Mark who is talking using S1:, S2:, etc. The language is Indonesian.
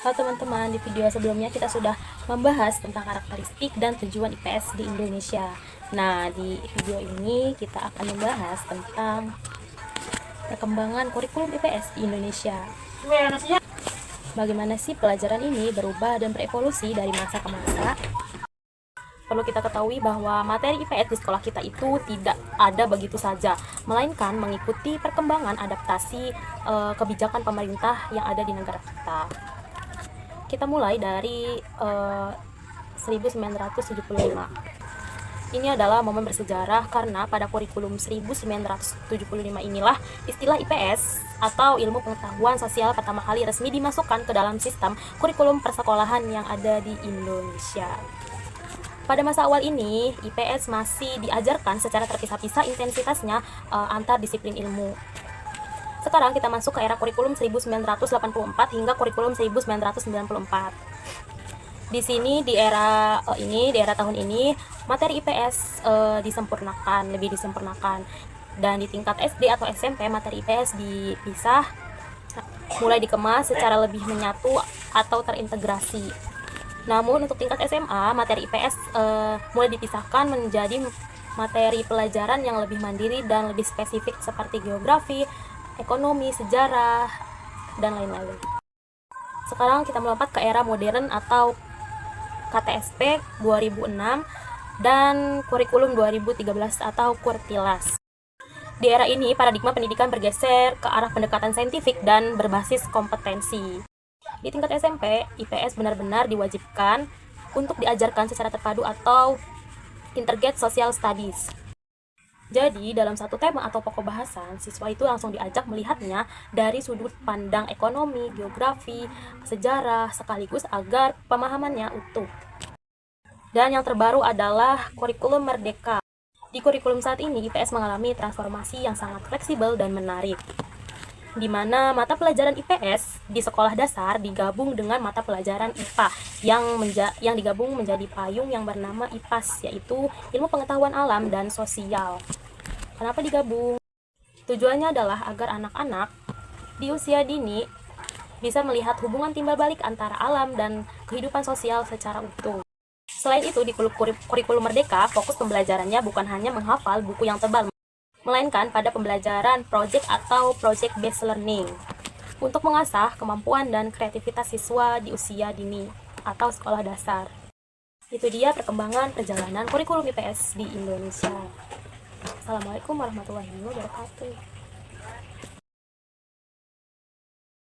S1: Halo teman-teman, di video sebelumnya kita sudah membahas tentang karakteristik dan tujuan IPS di Indonesia. Nah, di video ini kita akan membahas tentang perkembangan kurikulum IPS di Indonesia. Bagaimana sih pelajaran ini berubah dan berevolusi dari masa ke masa? Perlu kita ketahui bahwa materi IPS di sekolah kita itu tidak ada begitu saja, melainkan mengikuti perkembangan adaptasi kebijakan pemerintah yang ada di negara kita. Kita mulai dari 1975. Ini adalah momen bersejarah karena pada kurikulum 1975 inilah istilah IPS atau ilmu pengetahuan sosial pertama kali resmi dimasukkan ke dalam sistem kurikulum persekolahan yang ada di Indonesia. Pada masa awal ini, IPS masih diajarkan secara terpisah-pisah intensitasnya antar disiplin ilmu. Sekarang kita masuk ke era kurikulum 1984 hingga kurikulum 1994. Di sini di era tahun ini materi IPS lebih disempurnakan. Dan di tingkat SD atau SMP materi IPS dipisah, mulai dikemas secara lebih menyatu atau terintegrasi. Namun untuk tingkat SMA materi IPS mulai dipisahkan menjadi materi pelajaran yang lebih mandiri dan lebih spesifik seperti geografi, ekonomi, sejarah, dan lain-lain. Sekarang kita melompat ke era modern atau KTSP 2006 dan kurikulum 2013 atau Kurtilas. Di era ini, paradigma pendidikan bergeser ke arah pendekatan saintifik dan berbasis kompetensi. Di tingkat SMP, IPS benar-benar diwajibkan untuk diajarkan secara terpadu atau Integrated Social Studies. Jadi, dalam satu tema atau pokok bahasan, siswa itu langsung diajak melihatnya dari sudut pandang ekonomi, geografi, sejarah, sekaligus agar pemahamannya utuh. Dan yang terbaru adalah kurikulum merdeka. Di kurikulum saat ini, IPS mengalami transformasi yang sangat fleksibel dan menarik, di mana mata pelajaran IPS di sekolah dasar digabung dengan mata pelajaran IPA yang digabung menjadi payung yang bernama IPAS, yaitu ilmu pengetahuan alam dan sosial. Kenapa digabung? Tujuannya adalah agar anak-anak di usia dini bisa melihat hubungan timbal balik antara alam dan kehidupan sosial secara utuh. Selain itu, di kurikulum merdeka, fokus pembelajarannya bukan hanya menghafal buku yang tebal, melainkan pada pembelajaran project atau project based learning untuk mengasah kemampuan dan kreativitas siswa di usia dini atau sekolah dasar. Itu dia perkembangan perjalanan kurikulum IPS di Indonesia. Assalamualaikum warahmatullahi wabarakatuh.